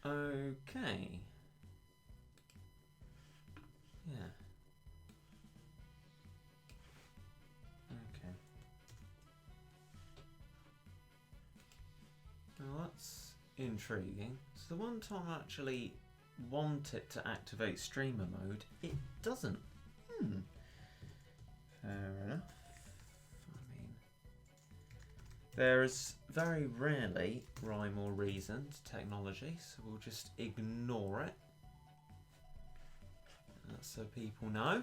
Okay. Yeah. Okay. Well, that's intriguing. So the one time I actually want it to activate streamer mode, it doesn't. Fair enough. I mean, there's very rarely rhyme or reason to technology, so we'll just ignore it. That's so people know.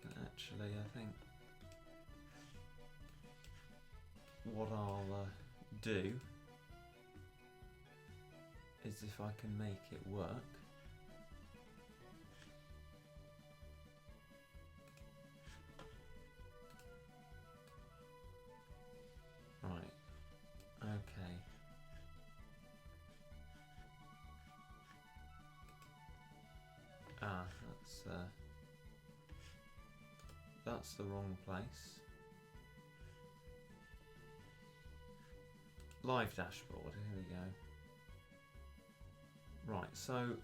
But actually, I think what I'll do is if I can make it work. Right. Okay. Ah, that's the wrong place. Live dashboard, here we go. Right, so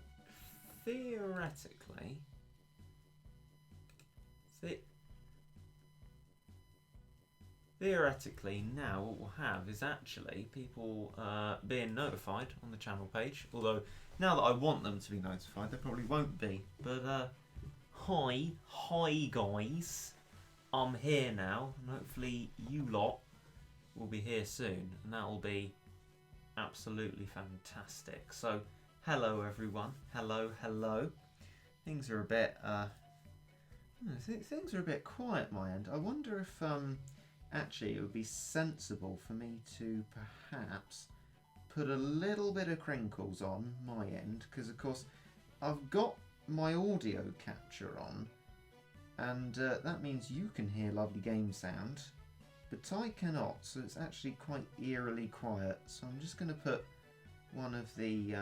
theoretically, now what we'll have is actually people being notified on the channel page, although now that I want them to be notified, they probably won't be. But hi guys, I'm here now, and hopefully you lot will be here soon, and that will be absolutely fantastic. So hello everyone, hello. Things are a bit things are a bit quiet my end. I wonder if actually it would be sensible for me to perhaps put a little bit of crinkles on my end, because of course I've got my audio capture on, and that means you can hear lovely game sound, but I cannot, so it's actually quite eerily quiet. So I'm just going to put one of the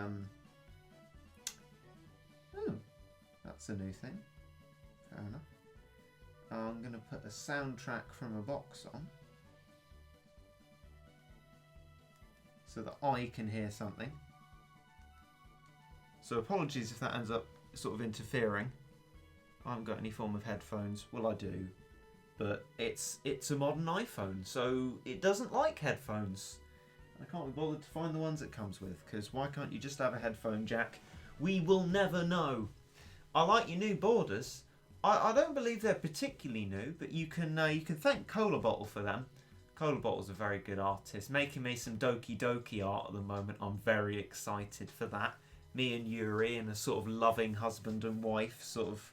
oh, that's a new thing. Fair enough. I'm going to put a soundtrack from a box on so that I can hear something. So apologies if that ends up sort of interfering. I haven't got any form of headphones. Well, I do, but it's a modern iPhone, so it doesn't like headphones. I can't be bothered to find the ones it comes with, because why can't you just have a headphone jack? We will never know. I like your new borders. I don't believe they're particularly new, but you can thank Cola Bottle for them. Cola Bottle's a very good artist, making me some Doki Doki art at the moment. I'm very excited for that. Me and Yuri in a sort of loving husband and wife sort of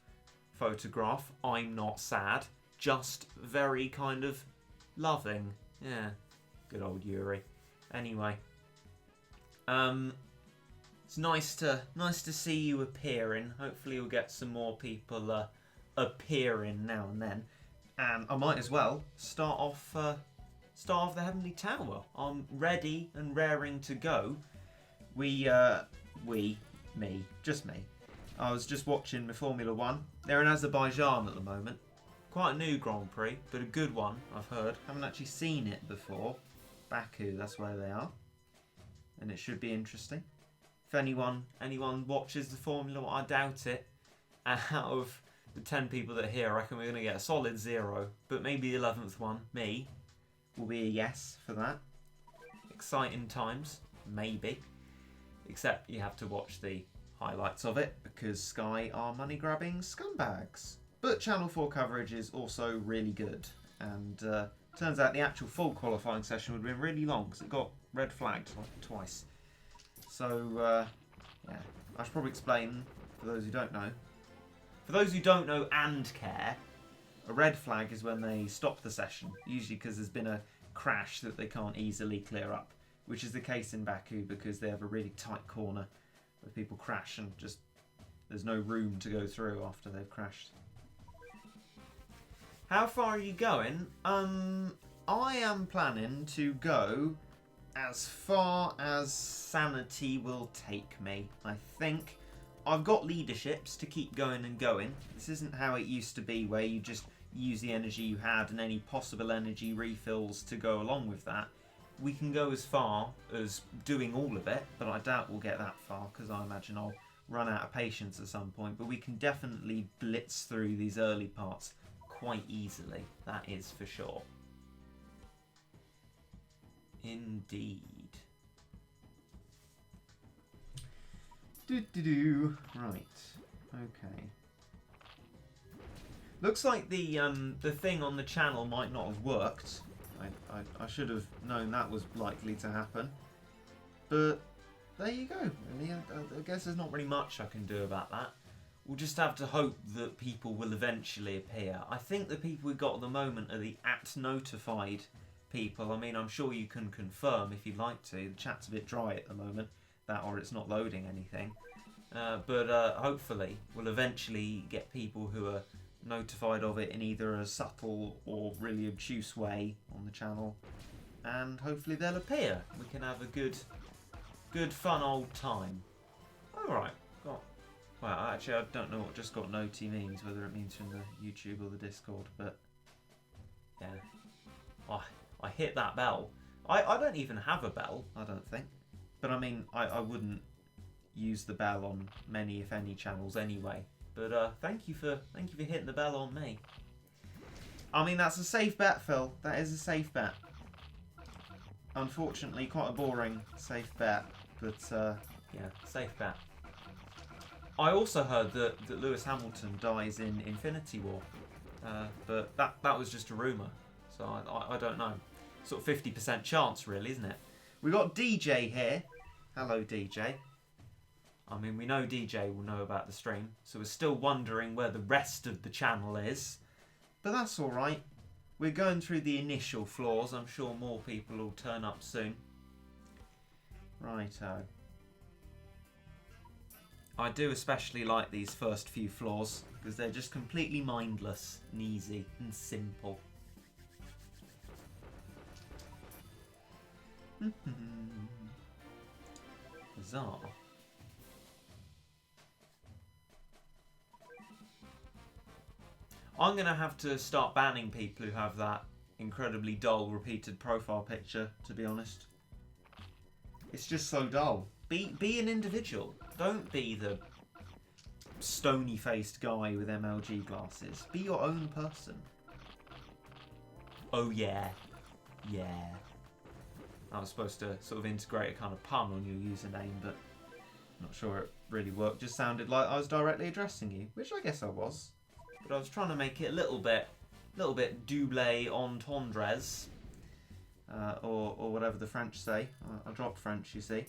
photograph. I'm not sad, just very kind of loving. Yeah, good old Yuri. Anyway, it's nice to see you appearing. Hopefully, we'll get some more people appearing now and then, and I might as well start off the Heavenly Tower. I'm ready and raring to go. Just me. I was just watching my Formula 1. They're in Azerbaijan at the moment. Quite a new Grand Prix, but a good one, I've heard. Haven't actually seen it before. Baku, that's where they are. And it should be interesting. If anyone watches the Formula 1, I doubt it. Out of the 10 people that are here, I reckon we're going to get a solid 0. But maybe the 11th one, me, will be a yes for that. Exciting times, maybe. Except you have to watch the highlights of it, because Sky are money-grabbing scumbags. But Channel 4 coverage is also really good. And turns out the actual full qualifying session would have been really long, because it got red flagged like twice. So, yeah, I should probably explain, for those who don't know. For those who don't know and care, a red flag is when they stop the session, usually because there's been a crash that they can't easily clear up, which is the case in Baku because they have a really tight corner where people crash and just there's no room to go through after they've crashed. How far are you going? I am planning to go as far as sanity will take me. I think I've got leaderships to keep going and going. This isn't how it used to be, where you just use the energy you had and any possible energy refills to go along with that. we can go as far as doing all of it, but I doubt we'll get that far because I imagine I'll run out of patience at some point. But we can definitely blitz through these early parts quite easily. That is for sure. Indeed. Right. Okay. Looks like the thing on the channel might not have worked. I should have known that was likely to happen. But there you go. I guess there's not really much I can do about that. We'll just have to hope that people will eventually appear. I think the people we've got at the moment are the @notified people. I mean, I'm sure you can confirm if you'd like to. The chat's a bit dry at the moment, that or it's not loading anything. But hopefully we'll eventually get people who are notified of it in either a subtle or really obtuse way on the channel, and hopefully they'll appear. We can have a good fun old time. Alright, well, actually I don't know what just got noti means, whether it means from the YouTube or the Discord, but yeah. I hit that bell. I don't even have a bell, I don't think. But I mean, I wouldn't use the bell on many, if any, channels anyway. But thank you for hitting the bell on me. I mean, that's a safe bet, Phil. That is a safe bet. Unfortunately, quite a boring safe bet, but yeah, safe bet. I also heard that Lewis Hamilton dies in Infinity War, but that was just a rumour, so I don't know. Sort of 50% chance, really, isn't it? We got DJ here. Hello, DJ. I mean, we know DJ will know about the stream, so we're still wondering where the rest of the channel is. But that's alright. We're going through the initial floors. I'm sure more people will turn up soon. Righto. I do especially like these first few floors, because they're just completely mindless and easy and simple. Bizarre. I'm going to have to start banning people who have that incredibly dull repeated profile picture, to be honest. It's just so dull. Be an individual. Don't be the stony-faced guy with MLG glasses. Be your own person. Oh yeah. Yeah. I was supposed to sort of integrate a kind of pun on your username, but I'm not sure it really worked. Just sounded like I was directly addressing you, which I guess I was. But I was trying to make it a little bit double entendres, or whatever the French say. I dropped French, you see.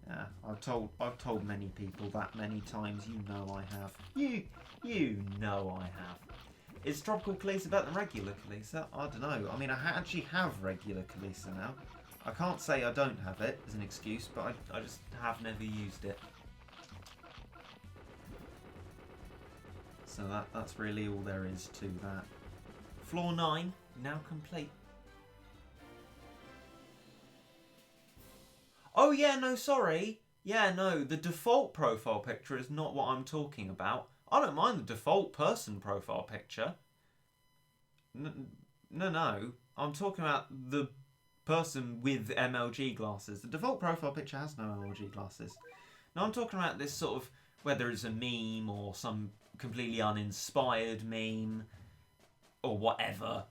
Yeah, I've told many people that many times. You know I have. You know I have. Is Tropical Kalisa better than regular Kalisa? I don't know. I mean, I actually have regular Kalisa now. I can't say I don't have it as an excuse, but I just have never used it. So that's really all there is to that. Floor 9, now complete. Oh yeah, no, sorry. Yeah, no, the default profile picture is not what I'm talking about. I don't mind the default person profile picture. No. I'm talking about the person with MLG glasses. The default profile picture has no MLG glasses. No, I'm talking about this sort of, whether it's a meme or some completely uninspired meme or whatever.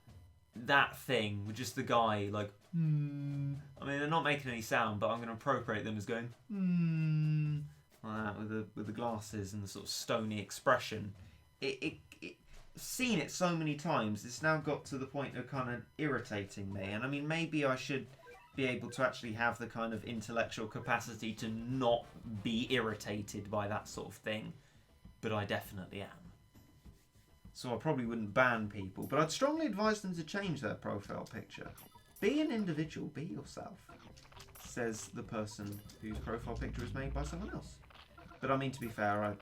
That thing with just the guy like, I mean, they're not making any sound, but I'm going to appropriate them as going, like that, with the glasses and the sort of stony expression. Seen it so many times, it's now got to the point of kind of irritating me. And I mean, maybe I should be able to actually have the kind of intellectual capacity to not be irritated by that sort of thing. But I definitely am. So I probably wouldn't ban people, but I'd strongly advise them to change their profile picture. Be an individual, be yourself, says the person whose profile picture is made by someone else. But I mean, to be fair, I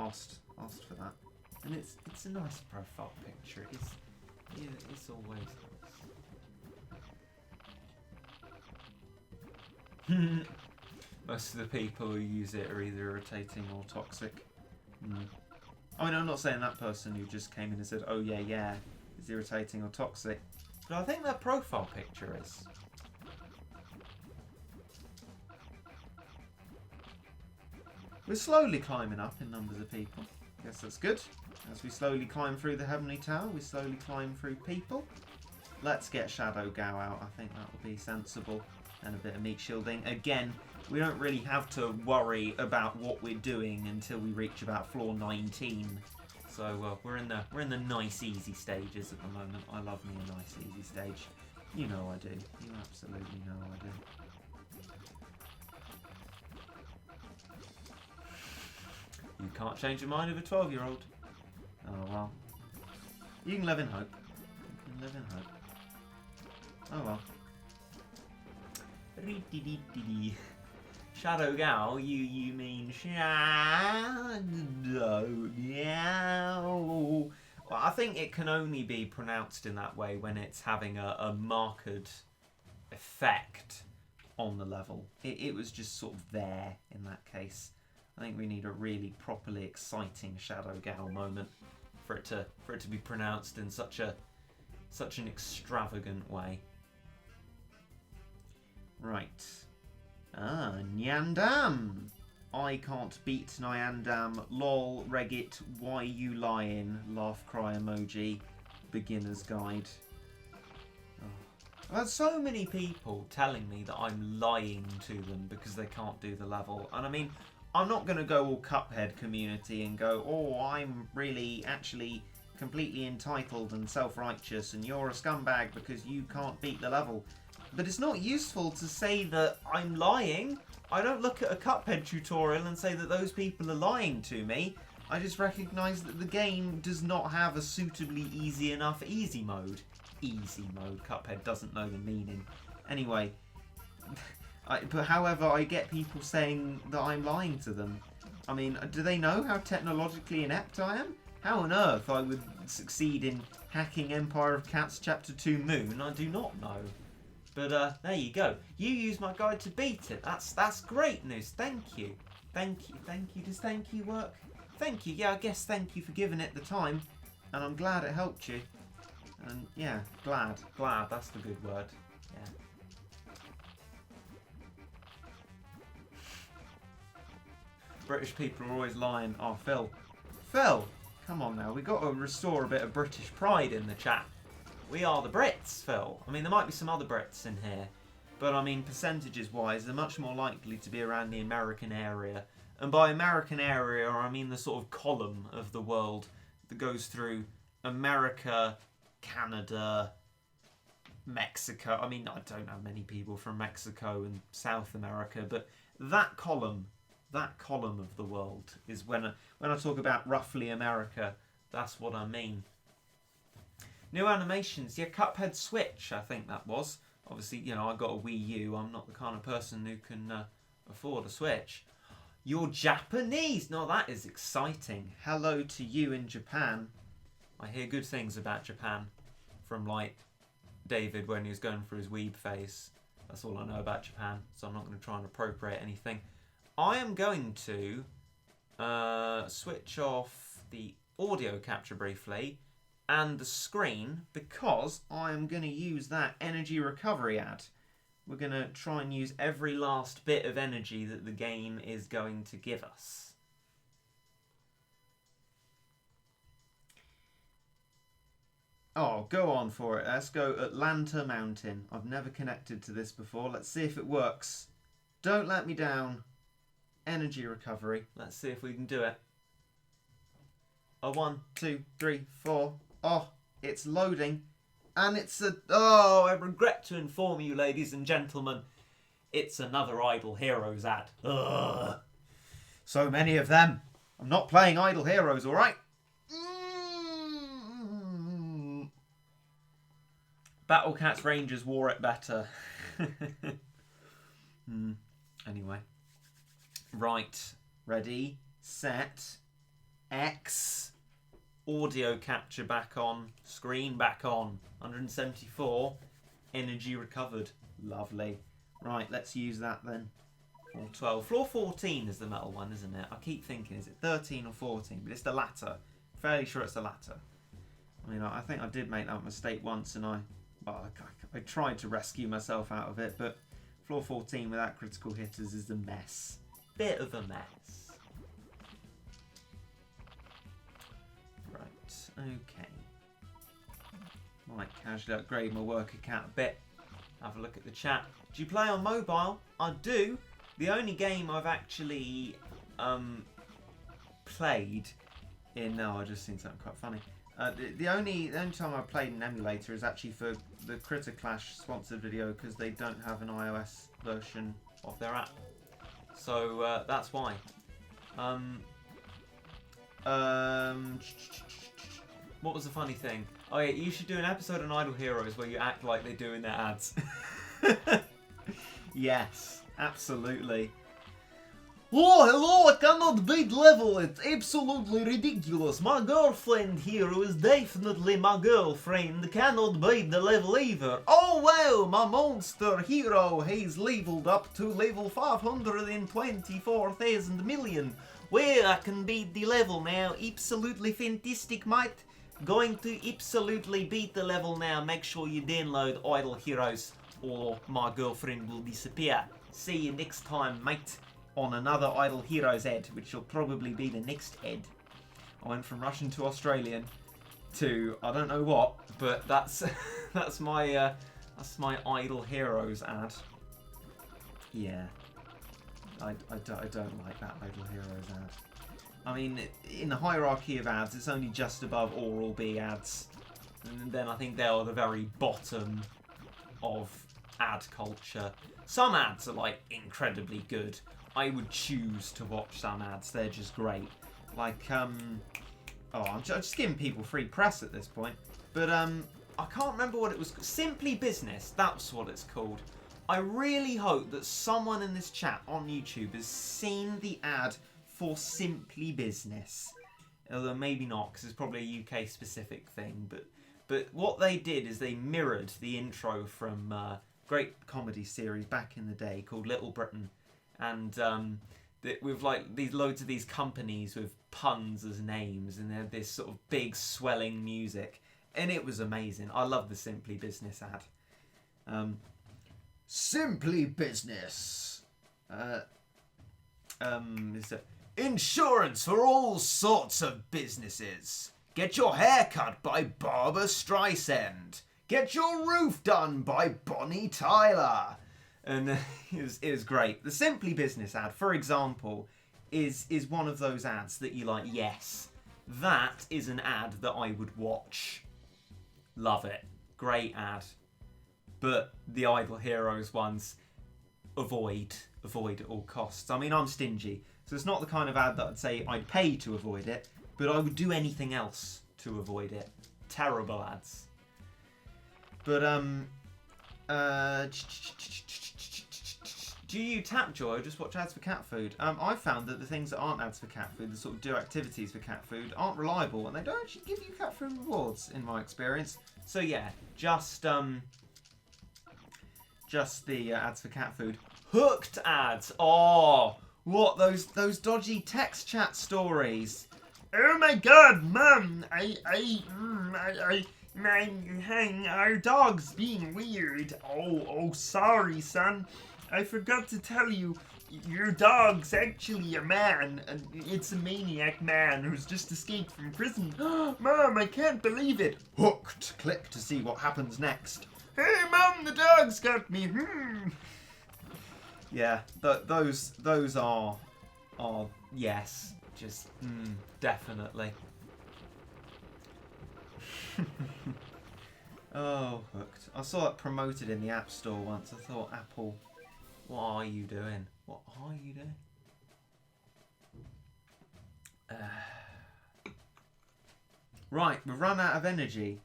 asked for that. And it's a nice profile picture. It's always nice. Most of the people who use it are either irritating or toxic. I mean, I'm not saying that person who just came in and said, oh yeah, is irritating or toxic. But I think their profile picture is. We're slowly climbing up in numbers of people. Guess that's good. As we slowly climb through the Heavenly Tower, we slowly climb through people. Let's get Shadow Gao out. I think that would be sensible. And a bit of meat shielding. Again, we don't really have to worry about what we're doing until we reach about floor 19. So we're in the nice easy stages at the moment. I love me a nice easy stage. You know I do. You absolutely know I do. You can't change the mind of a 12-year-old. Oh well. You can live in hope. You can live in hope. Oh well. Shadow Gao, you mean Shadow Gao? Well, I think it can only be pronounced in that way when it's having a marked effect on the level. It was just sort of there in that case. I think we need a really properly exciting Shadow Gao moment for it to be pronounced in such an extravagant way. Right. Nyandam. I can't beat Nyandam. Lol, Reggit, why you lying? Laugh cry emoji. Beginner's guide. Oh. I've had so many people telling me that I'm lying to them because they can't do the level. And I mean, I'm not going to go all Cuphead community and go, oh, I'm really actually completely entitled and self-righteous and you're a scumbag because you can't beat the level. But it's not useful to say that I'm lying. I don't look at a Cuphead tutorial and say that those people are lying to me. I just recognise that the game does not have a suitably easy enough easy mode. Easy mode. Cuphead doesn't know the meaning. Anyway, but however, I get people saying that I'm lying to them. I mean, do they know how technologically inept I am? How on earth I would succeed in hacking Empire of Cats Chapter 2 Moon, I do not know. But there you go. You use my guide to beat it. That's great news. Thank you. Thank you. Does thank you work? Thank you. Yeah, I guess thank you for giving it the time. And I'm glad it helped you. And yeah, glad. That's the good word. Yeah. British people are always lying. Oh, Phil, come on now. We've got to restore a bit of British pride in the chat. We are the Brits, Phil. I mean, there might be some other Brits in here, but I mean, percentages-wise, they're much more likely to be around the American area. And by American area, I mean the sort of column of the world that goes through America, Canada, Mexico. I mean, I don't know many people from Mexico and South America, but that column of the world is when I talk about roughly America, that's what I mean. New animations, yeah, Cuphead Switch, I think that was. Obviously, you know, I got a Wii U. I'm not the kind of person who can afford a Switch. You're Japanese! No, that is exciting. Hello to you in Japan. I hear good things about Japan from, like, David when he was going through his weeb phase. That's all I know about Japan, so I'm not going to try and appropriate anything. I am going to switch off the audio capture briefly and the screen because I am going to use that energy recovery ad. We're going to try and use every last bit of energy that the game is going to give us. Oh, go on for it. Let's go Atlanta Mountain. I've never connected to this before. Let's see if it works. Don't let me down. Energy recovery. Let's see if we can do it. 1, 2, 3, 4. Oh, it's loading. And it's oh, I regret to inform you, ladies and gentlemen, it's another Idle Heroes ad. Ugh. So many of them. I'm not playing Idle Heroes, alright? Battle Cats Rangers wore it better. Anyway. Right. Ready, set, X. Audio capture back on. Screen back on. 174. Energy recovered. Lovely. Right, let's use that then. Floor 12. Floor 14 is the metal one, isn't it? I keep thinking, is it 13 or 14? But it's the latter. Fairly sure it's the latter. I mean, I think I did make that mistake once and I tried to rescue myself out of it, but floor 14 without critical hitters is a mess. Bit of a mess. Okay. Might casually upgrade my work account a bit. Have a look at the chat. Do you play on mobile? I do. The only game I've actually played in... No, I just seen something quite funny. The only time I played an emulator is actually for the Critter Clash sponsored video because they don't have an iOS version of their app. So that's why. What was the funny thing? Oh yeah, you should do an episode on Idle Heroes where you act like they do in their ads. Yes, absolutely. Oh, hello, I cannot beat level, it's absolutely ridiculous. My girlfriend here, who is definitely my girlfriend, cannot beat the level either. Oh wow, my monster hero has leveled up to level 524,000 million. Well, I can beat the level now, absolutely fantastic, mate. Going to absolutely beat the level now. Make sure you download Idle Heroes or my girlfriend will disappear. See you next time, mate, on another Idle Heroes ad, which will probably be the next ad. I went from Russian to Australian to I don't know what, but that's that's my Idle Heroes ad. Yeah, I don't like that Idle Heroes ad. I mean, in the hierarchy of ads, it's only just above Oral-B ads, and then I think they are the very bottom of ad culture. Some ads are like incredibly good. I would choose to watch some ads. They're just great. Like I'm just giving people free press at this point. But I can't remember what it was. Simply Business. That's what it's called. I really hope that someone in this chat on YouTube has seen the ad for Simply Business. Although maybe not, because it's probably a UK specific thing. But what they did is they mirrored the intro from great comedy series back in the day called Little Britain, and with like these loads of these companies with puns as names, and they had this sort of big swelling music, and it was amazing. I love the Simply Business ad. Simply Business. Insurance for all sorts of businesses. Get your hair cut by Barbara Streisand. Get your roof done by Bonnie Tyler. And it was great. The Simply Business ad, for example, is one of those ads that you like, yes, that is an ad that I would watch. Love it. Great ad. But the Idle Heroes ones, avoid at all costs. I mean, I'm stingy, so it's not the kind of ad that I'd say I'd pay to avoid it, but I would do anything else to avoid it. Terrible ads. But do you Tapjoy or just watch ads for cat food? I've found that the things that aren't ads for cat food, that sort of do activities for cat food, aren't reliable, and they don't actually give you cat food rewards, in my experience. So yeah, just the ads for cat food. Hooked ads. Oh, what those dodgy text chat stories. Oh my God, Mum! Our dog's being weird. Oh, sorry, son. I forgot to tell you, your dog's actually a man, and it's a maniac man who's just escaped from prison. Mom, I can't believe it. Hooked. Click to see what happens next. Hey, Mom, the dog's got me. Yeah, those are yes, just definitely. Oh, Hooked. I saw it promoted in the App Store once. I thought, Apple, what are you doing? What are you doing? Right, we've run out of energy.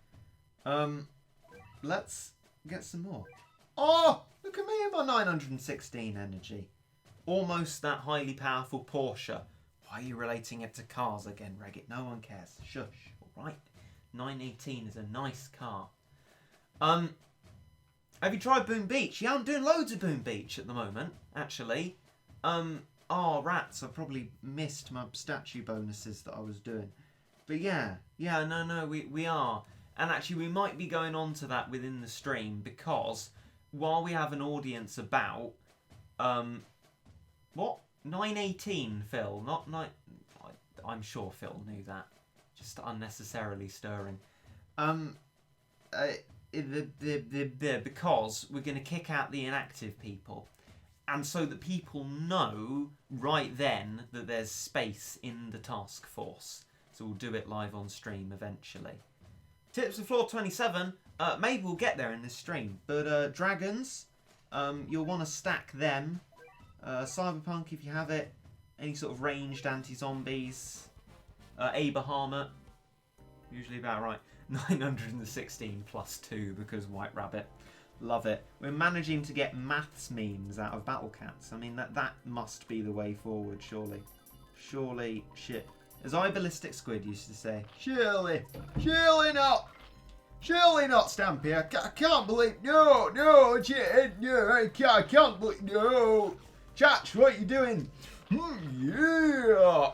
Let's get some more. Oh, look at me and my 916 energy. Almost that highly powerful Porsche. Why are you relating it to cars again, Reggit? No one cares. Shush. All right. 918 is a nice car. Have you tried Boom Beach? Yeah, I'm doing loads of Boom Beach at the moment, actually. Oh, rats, I probably missed my statue bonuses that I was doing. But yeah, no, we are. And actually, we might be going on to that within the stream, because while we have an audience about, what? 918, Phil, not 9... I'm sure Phil knew that. Just unnecessarily stirring. Because we're going to kick out the inactive people. And so that people know right then that there's space in the task force. So we'll do it live on stream eventually. Tips for floor 27. Maybe we'll get there in this stream. But dragons, you'll want to stack them. Cyberpunk, if you have it. Any sort of ranged anti-zombies. Abahamut. Usually about right. 916 plus 2 because White Rabbit. Love it. We're managing to get maths memes out of Battle Cats. I mean, that must be the way forward, surely. Surely, shit. As I Ballistic Squid used to say, surely not. Surely not, Stampy. I can't believe. No, I can't believe. No. Chatch, what are you doing? Yeah.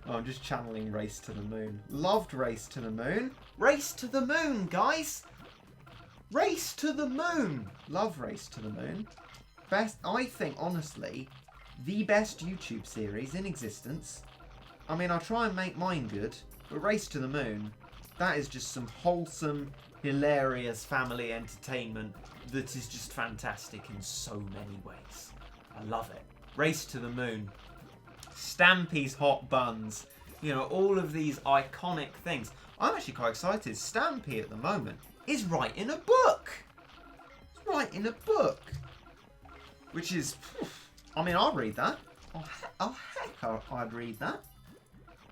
Oh, I'm just channeling Race to the Moon. Loved Race to the Moon. Race to the Moon, guys. Race to the Moon. Love Race to the Moon. Best, I think, honestly, the best YouTube series in existence. I mean, I'll try and make mine good, but Race to the Moon, that is just some wholesome, hilarious family entertainment that is just fantastic in so many ways. I love it. Race to the Moon. Stampy's Hot Buns. You know, all of these iconic things. I'm actually quite excited. Stampy at the moment is writing a book. He's writing a book. Which is... I mean, I'll read that. Oh, heck, I'd read that.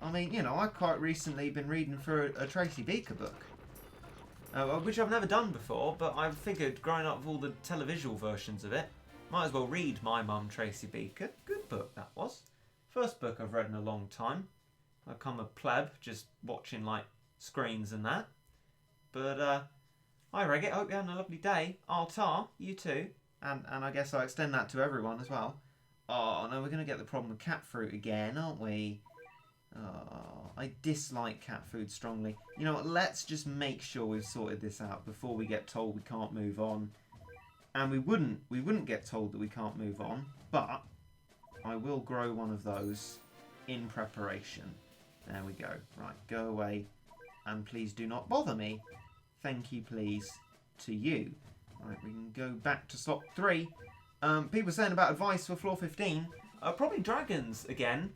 I mean, you know, I've quite recently been reading through a Tracy Beaker book. Which I've never done before, but I figured growing up with all the televisual versions of it, might as well read My Mum, Tracy Beaker. Good book, that was. First book I've read in a long time. I've come a pleb, just watching, like, screens and that. But, hi, Reggae. Hope you're having a lovely day. Altar, you too. And I guess I'll extend that to everyone as well. Oh, no, we're going to get the problem with cat fruit again, aren't we? Oh, I dislike cat food strongly. You know what, let's just make sure we've sorted this out before we get told we can't move on. And we wouldn't get told that we can't move on, but I will grow one of those in preparation. There we go. Right, go away. And please do not bother me. Thank you, please, to you. Right, we can go back to slot 3. People saying about advice for floor 15. Probably dragons again.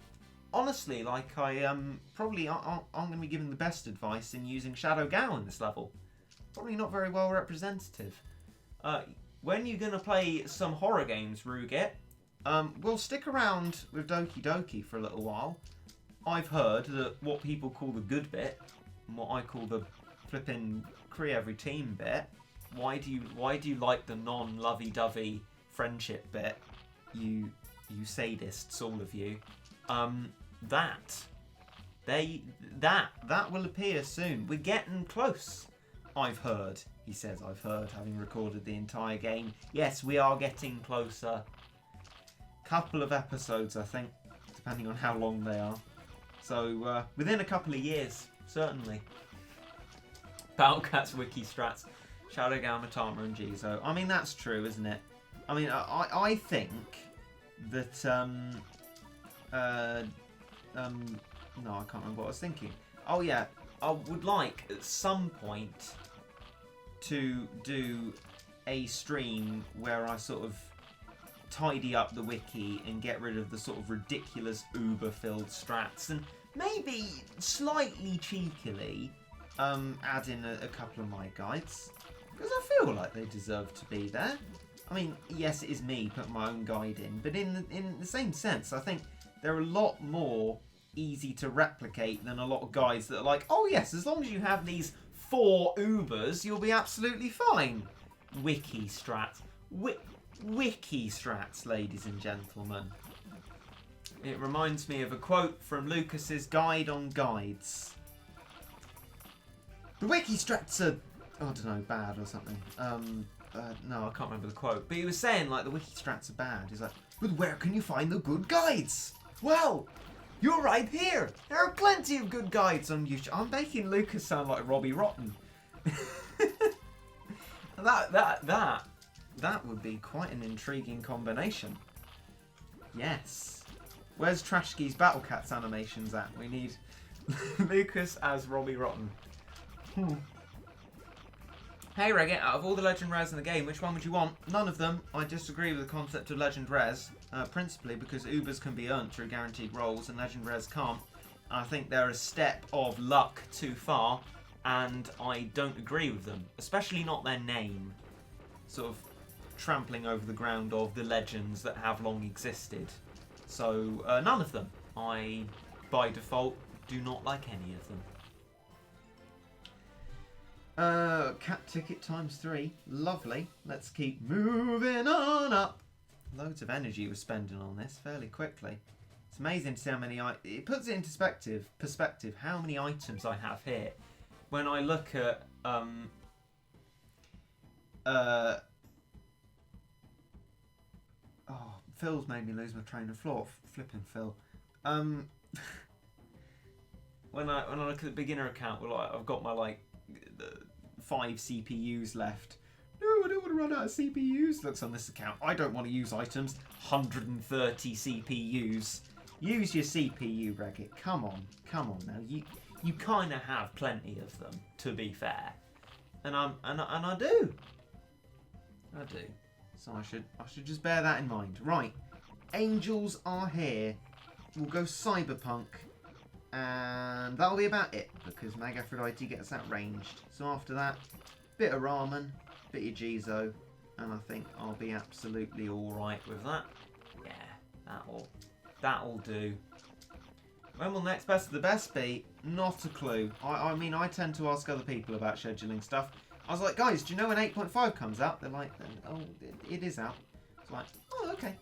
Honestly, like I'm going to be giving the best advice in using Shadow Gao in this level. Probably not very well representative. When you're going to play some horror games, Ruget, we'll stick around with Doki Doki for a little while. I've heard that what people call the good bit, and what I call the flipping Cree every team bit. Why do you like the non-lovey-dovey friendship bit? You sadists, all of you. That will appear soon. We're getting close. I've heard. He says I've heard, having recorded the entire game. Yes, we are getting closer. Couple of episodes, I think, depending on how long they are. So within a couple of years, certainly. Battlecats, Wiki strats, Shadow Gao, Matama, and Jizo. I mean, that's true, isn't it? I mean, I think that no, I can't remember what I was thinking. Oh yeah, I would like at some point to do a stream where I sort of tidy up the wiki and get rid of the sort of ridiculous uber-filled strats and maybe slightly cheekily add in a couple of my guides, because I feel like they deserve to be there. I mean, yes, it is me putting my own guide in, but in the same sense, I think they're a lot more easy to replicate than a lot of guides that are like, oh yes, as long as you have these 4 Ubers, you'll be absolutely fine. Wiki strats. Wiki strats, ladies and gentlemen. It reminds me of a quote from Lucas's Guide on Guides. The wiki strats are, I don't know, bad or something. No, I can't remember the quote. But he was saying, like, the wiki strats are bad. He's like, but where can you find the good guides? Well, you're right here. There are plenty of good guides on YouTube. I'm making Lucas sound like Robbie Rotten. That would be quite an intriguing combination. Yes. Where's Trashky's Battle Cats animations at? We Lucas as Robbie Rotten. Hey Regget, out of all the Legend Rares in the game, which one would you want? None of them. I disagree with the concept of Legend Rares, principally because Ubers can be earned through guaranteed rolls and Legend Rares can't. I think they're a step of luck too far, and I don't agree with them, especially not their name. Sort of trampling over the ground of the legends that have long existed. So, none of them. I, by default, do not like any of them. Cat ticket ×3. Lovely. Let's keep moving on up. Loads of energy we're spending on this fairly quickly. It's amazing to see how many... It puts it into perspective how many items I have here. When I look at... Phil's made me lose my train of thought. Flipping Phil. When I look at the beginner account, well, I've got my 5 CPUs left. No, I don't want to run out of CPUs. Looks on this account. I don't want to use items. 130 CPUs. Use your CPU, Regget. Come on now. You kind of have plenty of them, to be fair, and I do. I do. So I should just bear that in mind. Right, angels are here. We'll go cyberpunk. And that'll be about it, because Mag Aphrodite gets that ranged. So after that, bit of ramen, bit of Jizo, and I think I'll be absolutely alright with that. Yeah, that'll do. When will next best of the best be? Not a clue. I mean, I tend to ask other people about scheduling stuff. I was like, guys, do you know when 8.5 comes out? They're like, oh, it is out. It's like, oh, okay.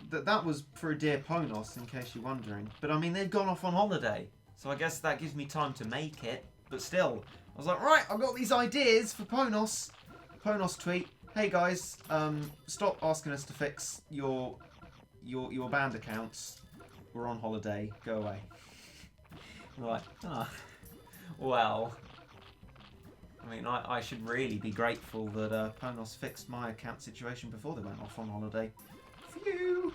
That was for a Dear Ponos, in case you're wondering. But I mean, they've gone off on holiday, so I guess that gives me time to make it. But still, I was like, right, I've got these ideas for Ponos. Ponos tweet, hey guys, stop asking us to fix your band accounts. We're on holiday. Go away. I'm like, well. I mean, I should really be grateful that Ponos fixed my account situation before they went off on holiday. Phew!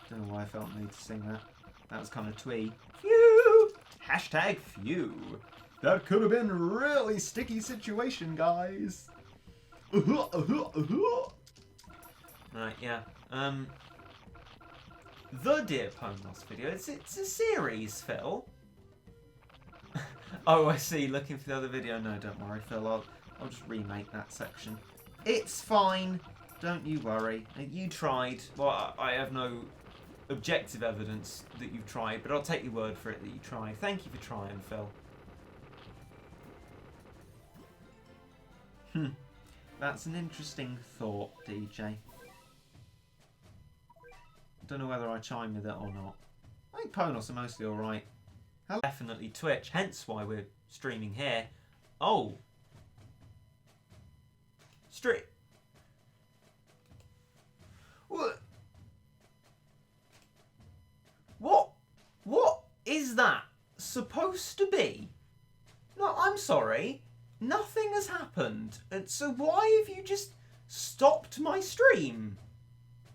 Don't know why I felt the need to sing that. That was kind of twee. Phew! Hashtag phew. That could have been a really sticky situation, guys. Right, yeah. The Dear Ponos video. It's a series, Phil. Oh, I see. Looking for the other video. No, don't worry, Phil. I'll just remake that section. It's fine. Don't you worry. You tried. Well, I have no objective evidence that you've tried, but I'll take your word for it that you tried. Thank you for trying, Phil. That's an interesting thought, DJ. Don't know whether I chime with it or not. I think Ponos are mostly alright. Definitely Twitch, hence why we're streaming here. Oh. What is that supposed to be? No, I'm sorry. Nothing has happened. And so why have you just stopped my stream?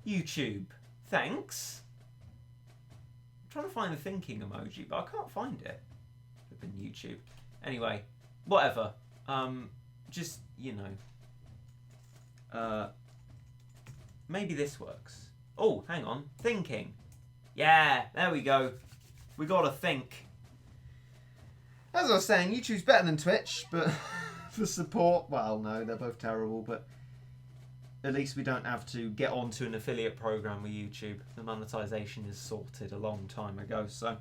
YouTube. Thanks. I'm trying to find the thinking emoji, but I can't find it. Flipping YouTube. Anyway, whatever. Just, you know. Maybe this works. Oh, hang on. Thinking. Yeah, there we go. We gotta think. As I was saying, YouTube's better than Twitch, but for support, well, no, they're both terrible, but at least we don't have to get onto an affiliate program with YouTube. The monetization is sorted a long time ago, so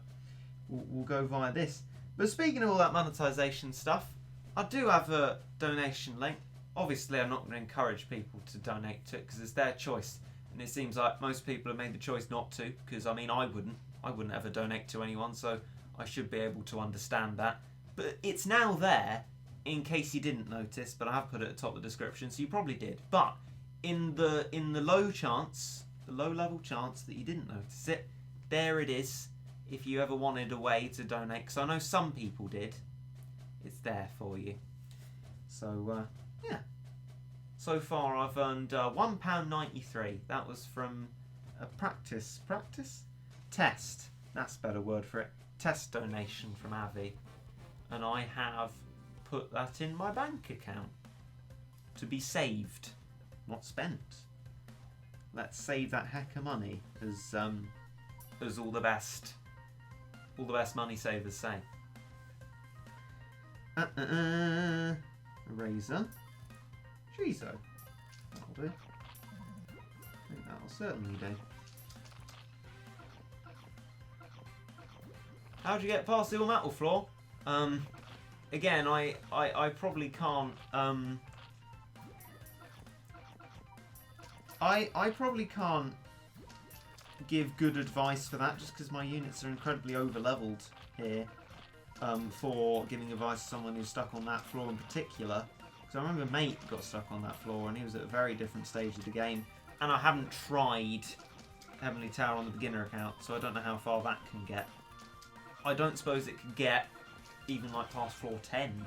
we'll go via this. But speaking of all that monetization stuff, I do have a donation link. Obviously, I'm not going to encourage people to donate to it because it's their choice. And it seems like most people have made the choice not to, because, I mean, I wouldn't ever donate to anyone, so I should be able to understand that. But it's now there, in case you didn't notice, but I have put it at the top of the description, so you probably did. But in the low chance, the low level chance that you didn't notice it, there it is. If you ever wanted a way to donate, because I know some people did, it's there for you. So, yeah. So far I've earned £1.93. That was from a test. That's a better word for it. test donation from Avi, and I have put that in my bank account to be saved, not spent. Let's save that heck of money, as all the best money savers say. Eraser. Jizo. That'll do. I think that'll certainly do. How'd you get past the all metal floor? Again, I probably can't. I probably can't give good advice for that, just because my units are incredibly over-leveled here for giving advice to someone who's stuck on that floor in particular. Because I remember Mate got stuck on that floor and he was at a very different stage of the game, and I haven't tried Heavenly Tower on the beginner account, so I don't know how far that can get. I don't suppose it could get even like past floor 10.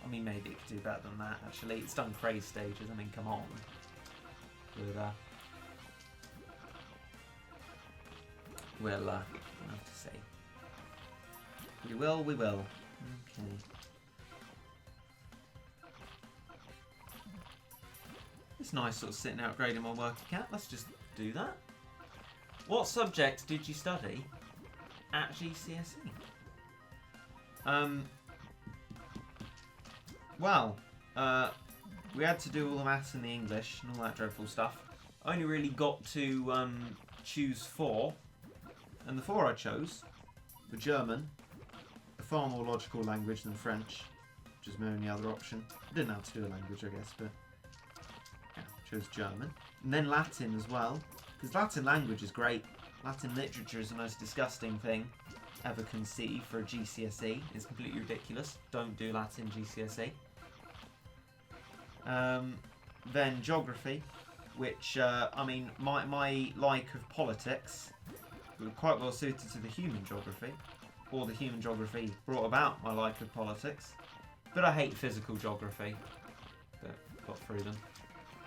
I mean, maybe it could do better than that, actually. It's done craze stages, I mean, come on. But, we'll have to see. We will. Okay. It's nice sort of sitting out grading my work account. Let's just do that. What subject did you study at GCSE? Well, we had to do all the maths and the English and all that dreadful stuff. I only really got to choose 4, and the 4 I chose were German, a far more logical language than French, which is my only other option. I didn't have to do a language, I guess, but yeah, chose German. And then Latin as well, because Latin language is great. Latin literature is the most disgusting thing ever conceived for a GCSE. It's completely ridiculous. Don't do Latin GCSE. Then geography, which, I mean, my like of politics were quite well suited to the human geography, or the human geography brought about my like of politics. But I hate physical geography, but got through them.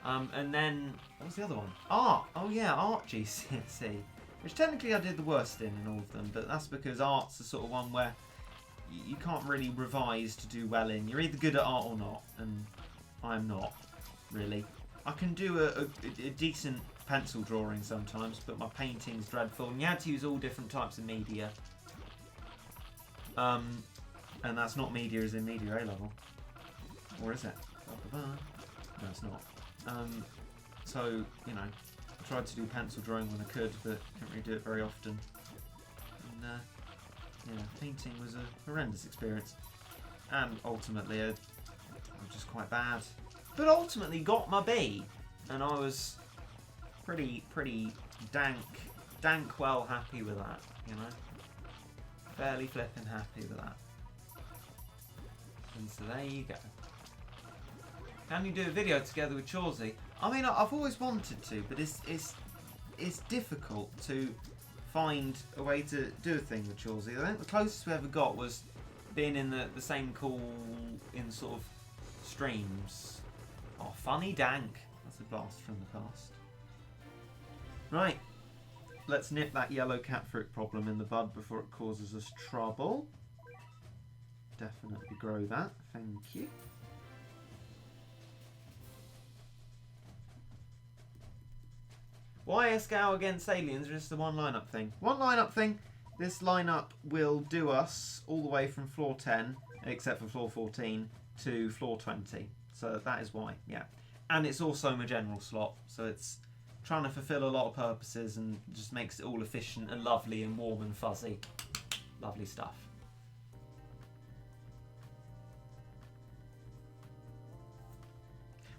And then, what was the other one? Art! Oh yeah, art GCSE. Which technically I did the worst in all of them, but that's because art's the sort of one where you can't really revise to do well in. You're either good at art or not, and I'm not, really. I can do a decent pencil drawing sometimes, but my painting's dreadful, and you had to use all different types of media. And that's not media as in media A-level. Or is it? No, it's not. So, you know, I tried to do pencil drawing when I could, but couldn't really do it very often. And, yeah, painting was a horrendous experience. And ultimately, I'm just quite bad. But ultimately got my B, and I was pretty dank well happy with that, you know? Fairly flippin' happy with that. And so there you go. Can you do a video together with Chawsey? I mean, I've always wanted to, but it's difficult to find a way to do a thing with Chawsey. I think the closest we ever got was being in the same call in sort of streams. Oh, funny dank. That's a blast from the past. Right. Let's nip that yellow cat fruit problem in the bud before it causes us trouble. Definitely grow that. Thank you. Why a scout against aliens or just the one lineup thing? One lineup thing. This lineup will do us all the way from floor 10, except for floor 14, to floor 20. So that is why, yeah. And it's also my general slot, so it's trying to fulfill a lot of purposes and just makes it all efficient and lovely and warm and fuzzy. Lovely stuff.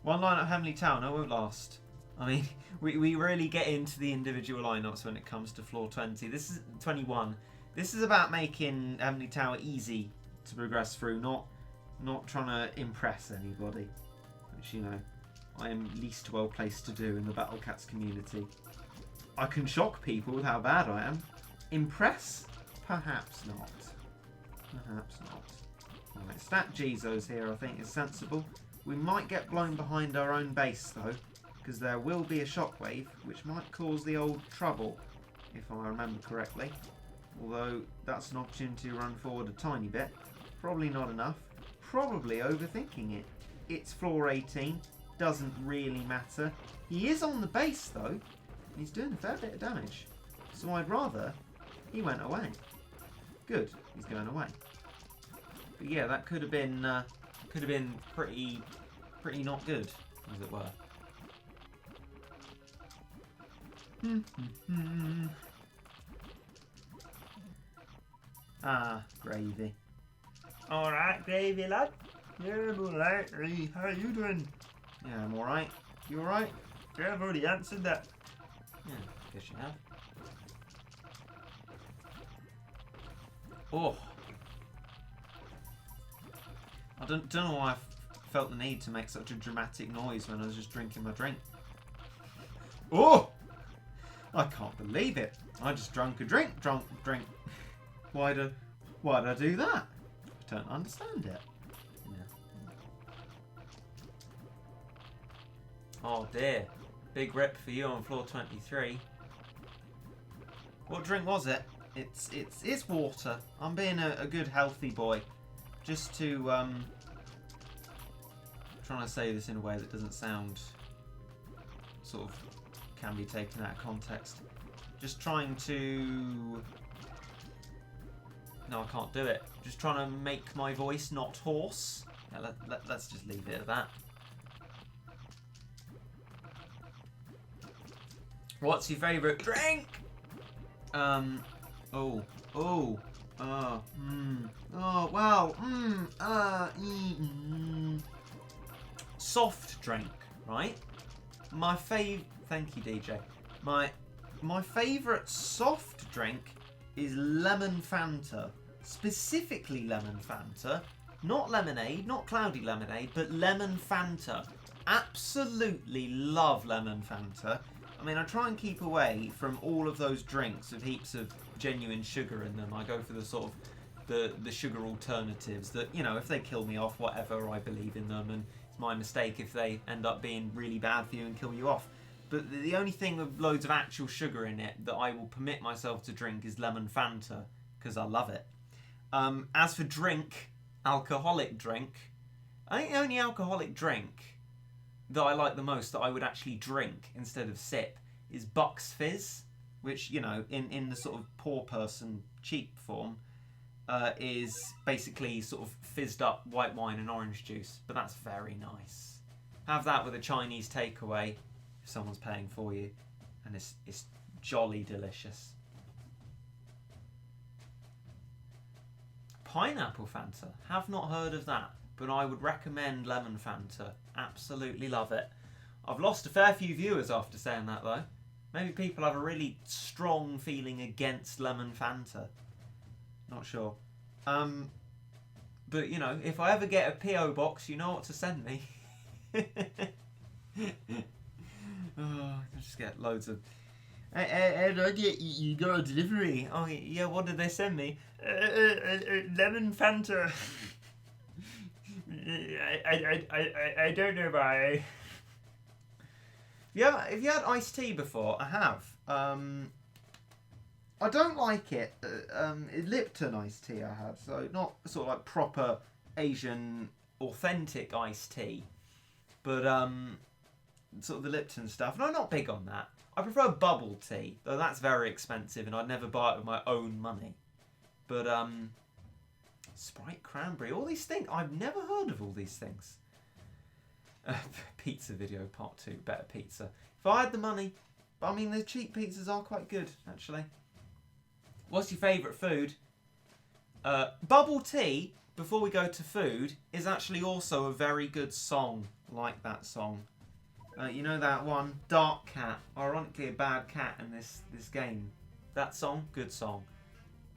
One lineup Heavenly Tower, no, it won't last. I mean, we really get into the individual lineups when it comes to floor 20. This is 21. This is about making Heavenly Tower easy to progress through, not trying to impress anybody, which, you know, I am least well placed to do in the Battle Cats community. I can shock people with how bad I am. Impress? Perhaps not. Perhaps not. Alright, stat Gizos here I think is sensible. We might get blown behind our own base though, because there will be a shockwave which might cause the old trouble, if I remember correctly. Although that's an opportunity to run forward a tiny bit. Probably not enough. Probably overthinking it. It's floor 18. Doesn't really matter. He is on the base though. He's doing a fair bit of damage. So I'd rather he went away. Good. He's going away. But yeah, that could have been pretty not good, as it were. Ah, gravy. Alright, gravy lad. Yeah, I'm alright. Hey, how are you doing? Yeah, I'm alright. You alright? Yeah, I've already answered that. Yeah, guess you have. Oh. I don't know why I felt the need to make such a dramatic noise when I was just drinking my drink. Oh! I can't believe it. I just drunk a drink. Why did I do that? I don't understand it. Yeah. Oh dear. Big rip for you on floor 23. What drink was it? It's water. I'm being a good healthy boy. Just to trying to say this in a way that doesn't sound sort of can be taken out of context. Just trying to... No, I can't do it. Just trying to make my voice not hoarse. Yeah, let's just leave it at that. What's your favourite drink? Soft drink, right? Thank you, DJ. My favourite soft drink is lemon Fanta. Specifically lemon Fanta. Not lemonade, not cloudy lemonade, but lemon Fanta. Absolutely love lemon Fanta. I mean, I try and keep away from all of those drinks with heaps of genuine sugar in them. I go for the sort of the sugar alternatives that, you know, if they kill me off, whatever, I believe in them, and it's my mistake if they end up being really bad for you and kill you off. But the only thing with loads of actual sugar in it that I will permit myself to drink is lemon Fanta, because I love it. As for drink, alcoholic drink, I think the only alcoholic drink that I like the most, that I would actually drink instead of sip, is Bucks Fizz, which, you know, in the sort of poor person cheap form, is basically sort of fizzed up white wine and orange juice, but that's very nice. Have that with a Chinese takeaway if someone's paying for you, and it's jolly delicious. Pineapple Fanta, have not heard of that, but I would recommend lemon Fanta. Absolutely love it. I've lost a fair few viewers after saying that though. Maybe people have a really strong feeling against lemon Fanta. Not sure. But you know, if I ever get a PO box, you know what to send me. Oh, I just get loads of... you got a delivery. Oh yeah, what did they send me? Lemon Fanta. I don't know why. Yeah, have you had iced tea before? I have. I don't like it. Lipton iced tea I had, so not sort of like proper Asian authentic iced tea, but sort of the Lipton stuff. And I'm not big on that. I prefer bubble tea, though that's very expensive, and I'd never buy it with my own money. But Sprite cranberry, all these things. I've never heard of all these things. Pizza video part 2, better pizza. If I had the money, but I mean the cheap pizzas are quite good actually. What's your favourite food? Bubble tea, before we go to food, is actually also a very good song, like that song. You know that one, Dark Cat, ironically a bad cat in this game. That song, good song.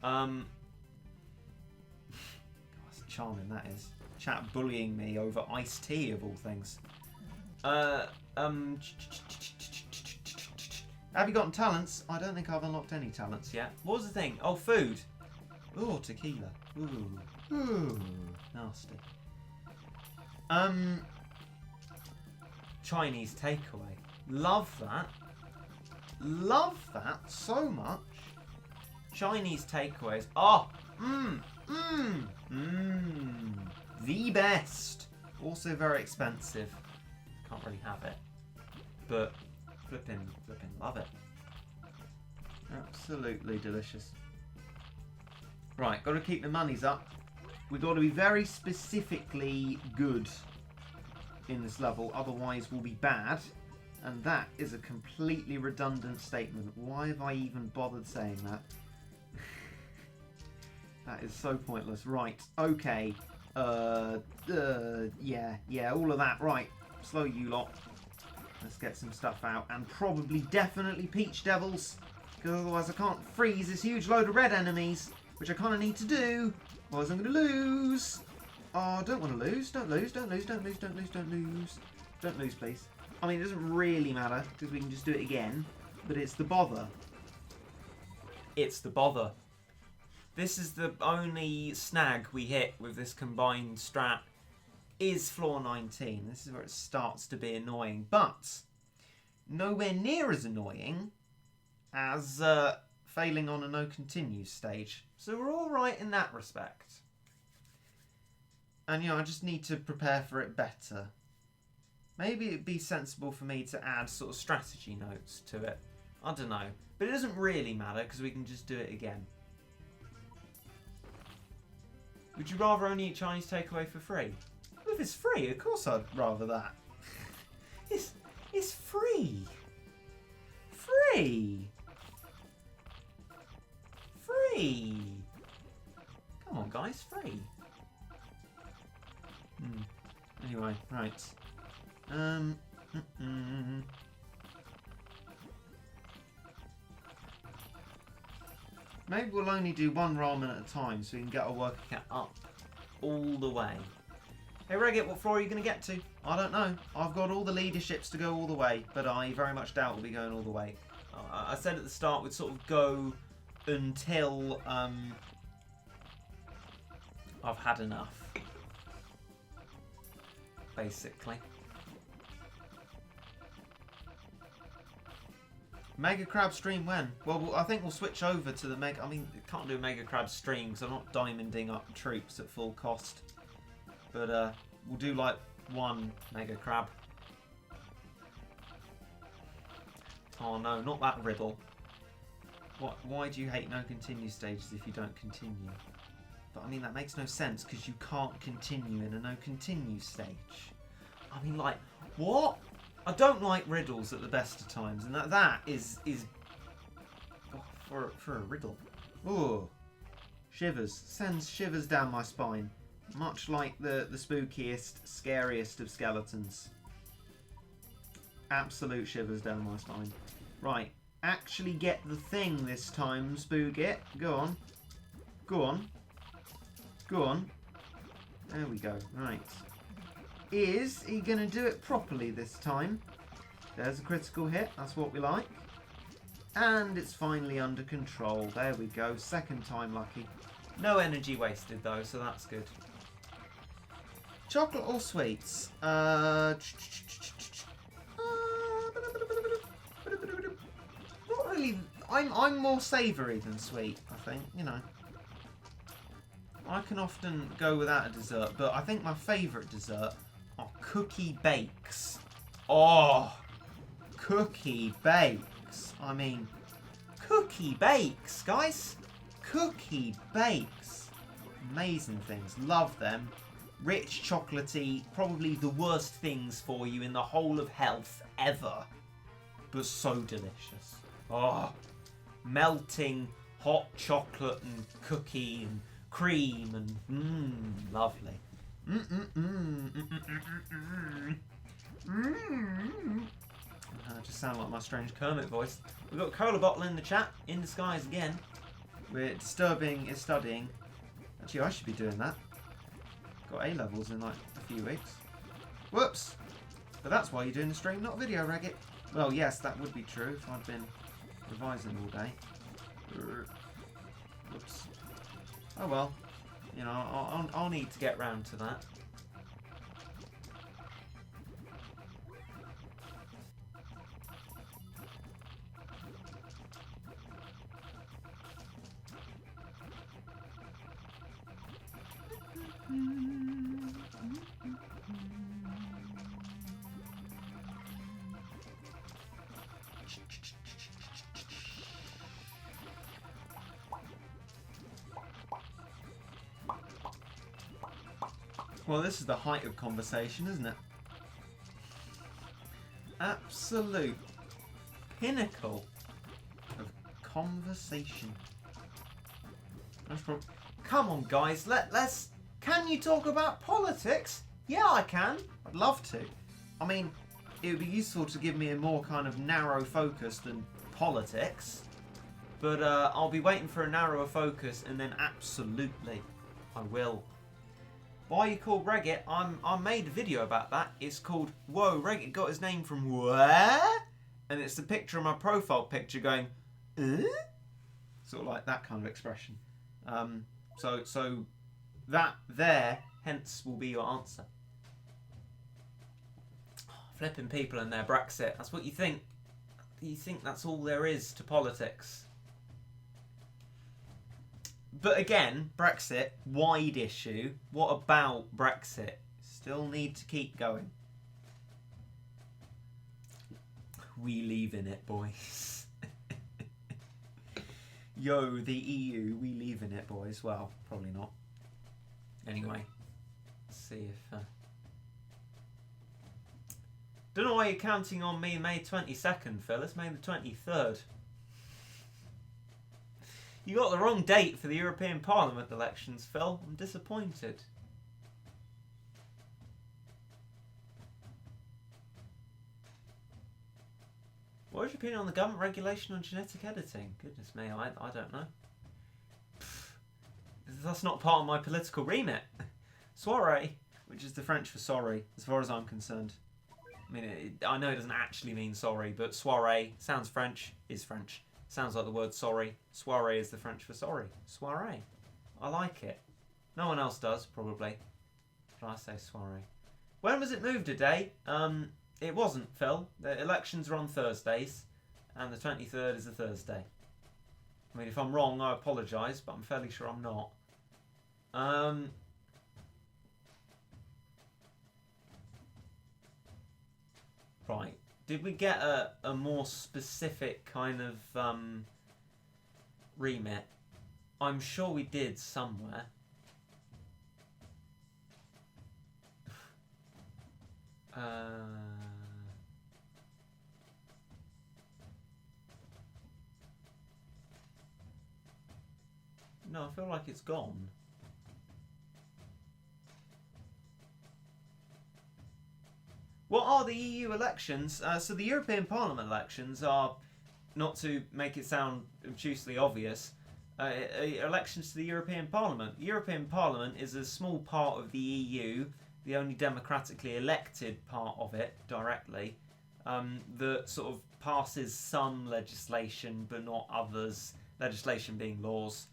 God, that's charming, that is. Chat bullying me over iced tea of all things. Have you gotten talents? I don't think I've unlocked any talents yet. What was the thing? Oh, food. Oh, tequila. Ooh, nasty. Chinese takeaway. Love that. Love that so much. Chinese takeaways. Oh, The best. Also very expensive. Can't really have it, but flipping love it. Absolutely delicious. Right, got to keep the monies up. We've got to be very specifically good in this level, otherwise we'll be bad. And that is a completely redundant statement. Why have I even bothered saying that? That is so pointless. Right, okay. Yeah, all of that. Right, slow you lot. Let's get some stuff out. And probably, definitely Peach Devils. Because otherwise I can't freeze this huge load of red enemies. Which I kind of need to do. Otherwise I'm going to lose. Oh, I don't want to lose. Don't lose, don't lose, don't lose, don't lose, don't lose. Don't lose, please. I mean, it doesn't really matter. Because we can just do it again. But it's the bother. It's the bother. This is the only snag we hit with this combined strat. Is floor 19. This is where it starts to be annoying. But nowhere near as annoying as failing on a no continue stage. So we're all right in that respect. And, you know, I just need to prepare for it better. Maybe it'd be sensible for me to add sort of strategy notes to it. I don't know. But it doesn't really matter because we can just do it again. Would you rather only eat Chinese takeaway for free? Well, if it's free, of course I'd rather that. It's free. Free. Free. Come on, guys, free. Anyway, right. Maybe we'll only do one ramen at a time so we can get our work account up all the way. Hey, Regit, what floor are you going to get to? I don't know. I've got all the leaderships to go all the way, but I very much doubt we'll be going all the way. I said at the start we'd sort of go until I've had enough. Basically. Mega Crab stream when? Well, I think we'll switch over to the Mega... I mean, can't do a Mega Crab stream because I'm not diamonding up troops at full cost. But we'll do like one Mega Crab. Oh no, not that riddle. What? Why do you hate no continue stages if you don't continue? But I mean, that makes no sense because you can't continue in a no continue stage. I mean, like, what? I don't like riddles at the best of times, and that is for a riddle. Ooh, shivers, sends shivers down my spine, much like the spookiest, scariest of skeletons. Absolute shivers down my spine. Right, actually get the thing this time, Spoogit. Go on, go on, go on. There we go. Right. Is he going to do it properly this time? There's a critical hit. That's what we like. And it's finally under control. There we go. Second time lucky. No energy wasted though, so that's good. Chocolate or sweets? Not really. I'm more savoury than sweet, I think. You know. I can often go without a dessert, but I think my favourite dessert are cookie bakes. Oh, cookie bakes. I mean, cookie bakes, guys. Cookie bakes. Amazing things. Love them. Rich, chocolatey, probably the worst things for you in the whole of health ever. But so delicious. Oh, melting hot chocolate and cookie and cream and lovely. I just sound like my strange Kermit voice. We've got Cola Bottle in the chat, in disguise again. We're disturbing is studying. Actually, I should be doing that. Got A-levels in like a few weeks. Whoops! But that's why you're doing the stream, not video, Raggit. Well, yes, that would be true if I'd been revising all day. Whoops. Oh well. You know, I'll need to get round to that. Well, this is the height of conversation, isn't it? Absolute pinnacle of conversation. Come on, guys, let's. Can you talk about politics? Yeah, I can. I'd love to. I mean, it would be useful to give me a more kind of narrow focus than politics. But I'll be waiting for a narrower focus, and then absolutely, I will. Why you call Reddit? I made a video about that. It's called Whoa, Reddit got his name from where? And it's the picture of my profile picture going, sort of like that kind of expression. So that there, hence, will be your answer. Flipping people and their Brexit. That's what you think. You think that's all there is to politics. But again, Brexit, wide issue. What about Brexit? Still need to keep going. We leave in it, boys. Yo, the EU, we leave in it, boys. Well, probably not. Anyway, let's see if... Don't know why you're counting on me May 22nd, Phil. It's May the 23rd. You got the wrong date for the European Parliament elections, Phil. I'm disappointed. What is your opinion on the government regulation on genetic editing? Goodness me, I don't know. That's not part of my political remit. Soiree, which is the French for sorry, as far as I'm concerned. I mean, I know it doesn't actually mean sorry, but soiree sounds French, is French. Sounds like the word sorry. Soiree is the French for sorry. Soiree. I like it. No one else does, probably. But I say soiree. When was it moved a day? It wasn't, Phil. The elections are on Thursdays, and the 23rd is a Thursday. I mean, if I'm wrong, I apologise, but I'm fairly sure I'm not. Right. Did we get a more specific kind of remit? I'm sure we did somewhere. No, I feel like it's gone. What are the EU elections? So the European Parliament elections are, not to make it sound obtusely obvious, elections to the European Parliament. The European Parliament is a small part of the EU, the only democratically elected part of it directly, that sort of passes some legislation but not others, legislation being laws,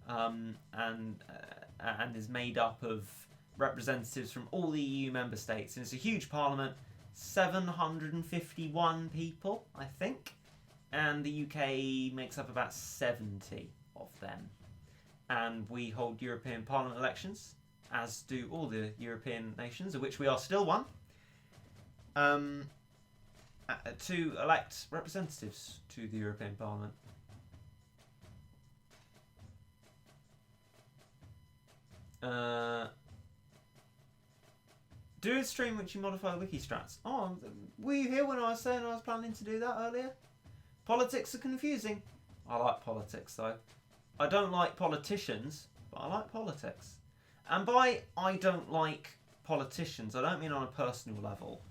and is made up of representatives from all the EU member states. And it's a huge parliament, 751 people, I think, and the UK makes up about 70 of them. And we hold European Parliament elections, as do all the European nations, of which we are still one, to elect representatives to the European Parliament. Do a stream which you modify the wiki strats. Oh, were you here when I was saying I was planning to do that earlier? Politics are confusing. I like politics though. I don't like politicians, but I like politics. And by I don't like politicians, I don't mean on a personal level.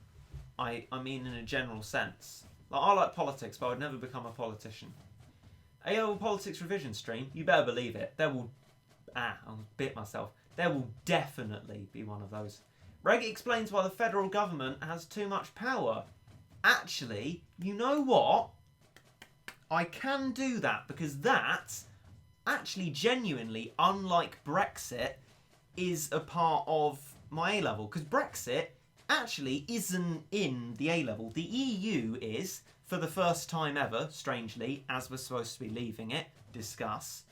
I mean in a general sense. Like, I like politics, but I would never become a politician. A politics revision stream, you better believe it. There will... I'll bit myself. There will definitely be one of those. Reggie explains why the federal government has too much power. Actually, you know what? I can do that, because that, actually genuinely, unlike Brexit, is a part of my A-level. Because Brexit actually isn't in the A-level. The EU is, for the first time ever, strangely, as we're supposed to be leaving it. Discuss.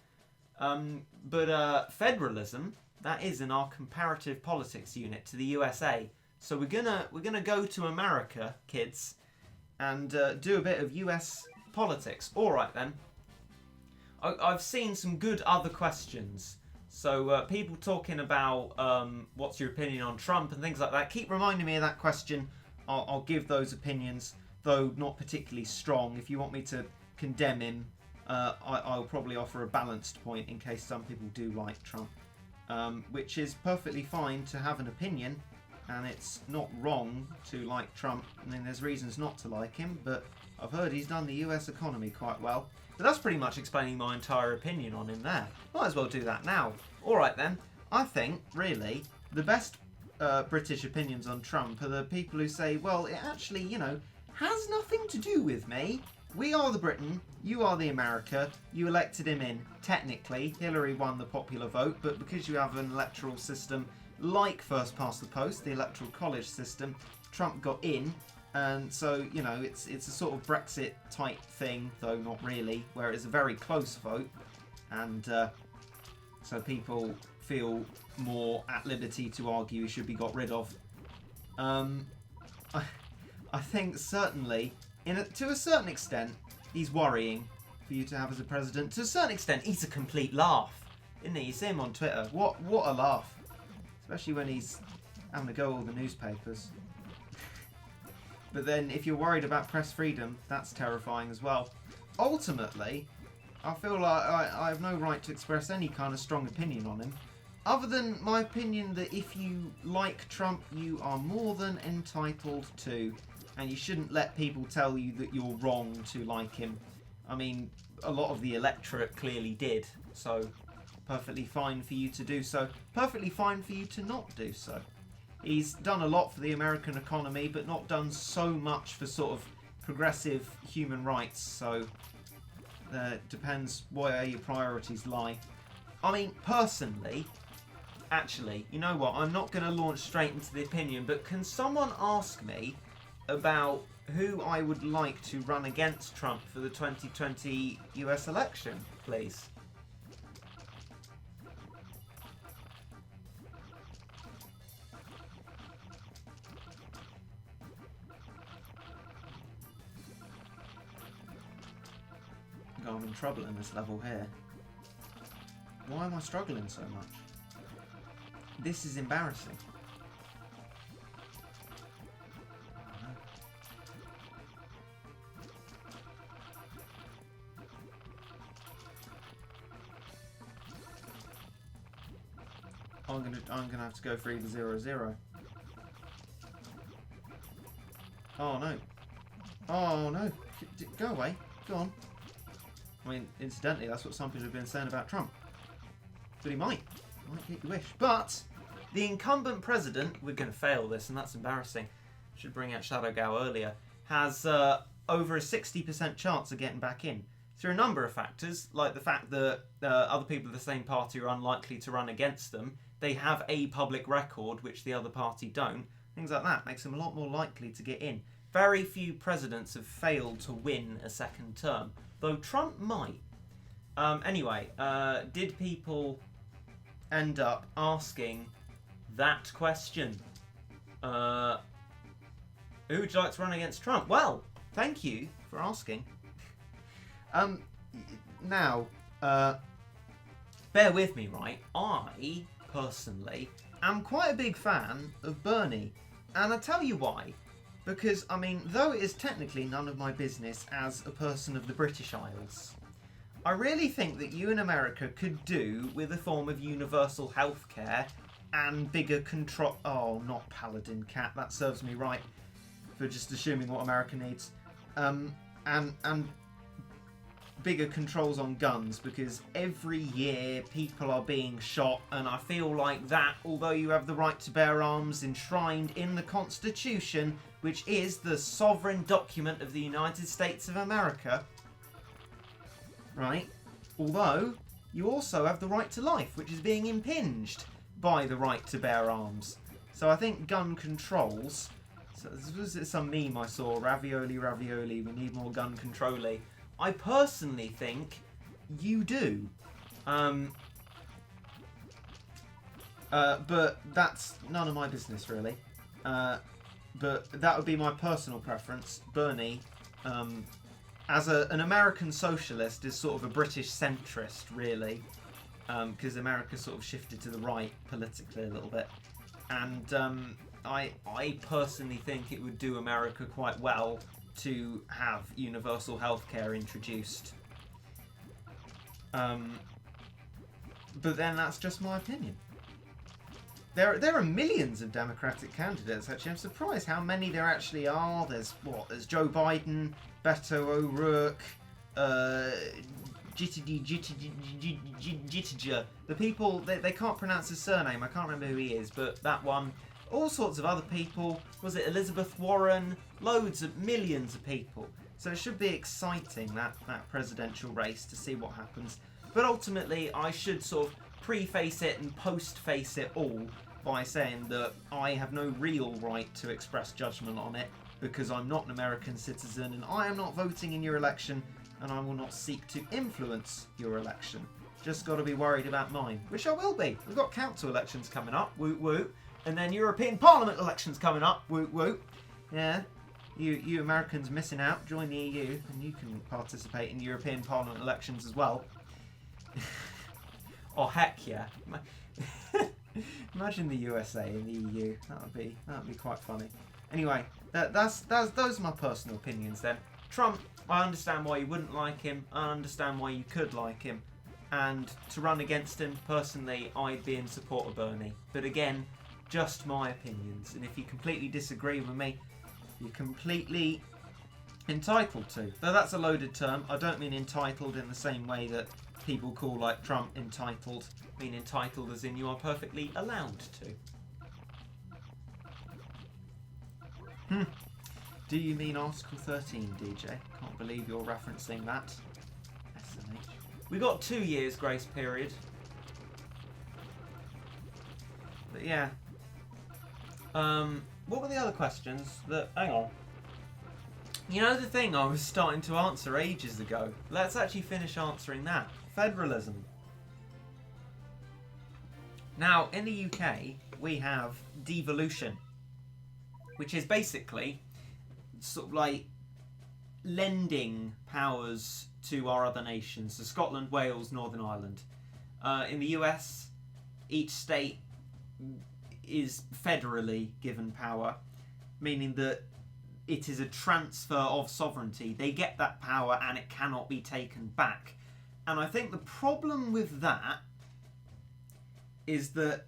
But federalism, That is in our comparative politics unit to the USA. So we're gonna go to America, kids, and do a bit of US politics. All right then. I've seen some good other questions. So people talking about what's your opinion on Trump and things like that. Keep reminding me of that question. I'll give those opinions, though not particularly strong. If you want me to condemn him, I'll probably offer a balanced point in case some people do like Trump, which is perfectly fine to have an opinion, and it's not wrong to like Trump. I mean, there's reasons not to like him, but I've heard he's done the US economy quite well. But that's pretty much explaining my entire opinion on him there. Might as well do that now. Alright then, I think, really, the best British opinions on Trump are the people who say, well, it actually, you know, has nothing to do with me. We are the Britain, you are the America, you elected him in. Technically, Hillary won the popular vote, but because you have an electoral system like first past the post, the electoral college system, Trump got in. And so, you know, it's a sort of Brexit type thing, though not really, where it's a very close vote. And so people feel more at liberty to argue he should be got rid of. I think certainly, to a certain extent, he's worrying for you to have as a president. To a certain extent, he's a complete laugh, isn't he? You see him on Twitter. What a laugh. Especially when he's having to go all the newspapers. But then if you're worried about press freedom, that's terrifying as well. Ultimately, I feel like I have no right to express any kind of strong opinion on him. Other than my opinion that if you like Trump, you are more than entitled to. And you shouldn't let people tell you that you're wrong to like him. I mean, a lot of the electorate clearly did. So, perfectly fine for you to do so. Perfectly fine for you to not do so. He's done a lot for the American economy, but not done so much for sort of progressive human rights. So, it depends where your priorities lie. I mean, personally, actually, you know what? I'm not going to launch straight into the opinion, but can someone ask me about who I would like to run against Trump for the 2020 US election, please? I'm in trouble in this level here. Why am I struggling so much? This is embarrassing. I'm gonna have to go for either 0 or 0. Oh no. Oh no. Go away. Go on. I mean, incidentally, that's what some people have been saying about Trump. But he might get your wish. But the incumbent president, we're going to fail this, and that's embarrassing. Should bring out Shadow Gao earlier. Has over a 60% chance of getting back in through a number of factors, like the fact that other people of the same party are unlikely to run against them. They have a public record, which the other party don't. Things like that makes them a lot more likely to get in. Very few presidents have failed to win a second term, though Trump might. Anyway, did people end up asking that question? Who would you like to run against Trump? Well, thank you for asking. Now, bear with me, right? I, personally, am quite a big fan of Bernie. And I'll tell you why. Because, I mean, though it is technically none of my business as a person of the British Isles, I really think that you in America could do with a form of universal healthcare and bigger control... Oh, not Paladin Cat. That serves me right for just assuming what America needs. And bigger controls on guns, because every year people are being shot, and I feel like that, although you have the right to bear arms enshrined in the Constitution, which is the sovereign document of the United States of America, right? Although you also have the right to life, which is being impinged by the right to bear arms. So I think gun controls... So this was some meme I saw, ravioli, ravioli, we need more gun control-y. I personally think you do. But that's none of my business, really. But that would be my personal preference. Bernie, as an American socialist, is sort of a British centrist, really, because America sort of shifted to the right politically a little bit. And I personally think it would do America quite well to have universal healthcare introduced. But then that's just my opinion. There are millions of Democratic candidates, actually. I'm surprised how many there actually are. There's Joe Biden, Beto O'Rourke, Jittiger. The people, they can't pronounce his surname. I can't remember who he is, but that one. All sorts of other people. Was it Elizabeth Warren? Loads of millions of people. So it should be exciting, that presidential race, to see what happens. But ultimately, I should sort of preface it and post-face it all by saying that I have no real right to express judgment on it because I'm not an American citizen and I am not voting in your election and I will not seek to influence your election. Just got to be worried about mine, which I will be. We've got council elections coming up, woot woot, and then European Parliament elections coming up, woot woot. Yeah, you Americans missing out, join the EU and you can participate in European Parliament elections as well. Oh heck yeah. Imagine the USA and the EU. That would be quite funny. Anyway, those are my personal opinions then. Trump, I understand why you wouldn't like him. I understand why you could like him. And to run against him, personally, I'd be in support of Bernie. But again, just my opinions. And if you completely disagree with me, you're completely entitled to. Though that's a loaded term. I don't mean entitled in the same way that people call like Trump entitled. I mean entitled as in you are perfectly allowed to. Do you mean Article 13, DJ? Can't believe you're referencing that. SMH. We got 2 years grace period. But yeah. What were the other questions? Hang on. You know the thing I was starting to answer ages ago? Let's actually finish answering that. Federalism. Now, in the UK, we have devolution, which is basically sort of like lending powers to our other nations, so Scotland, Wales, Northern Ireland. In the US, each state is federally given power, meaning that it is a transfer of sovereignty. They get that power and it cannot be taken back. And I think the problem with that is that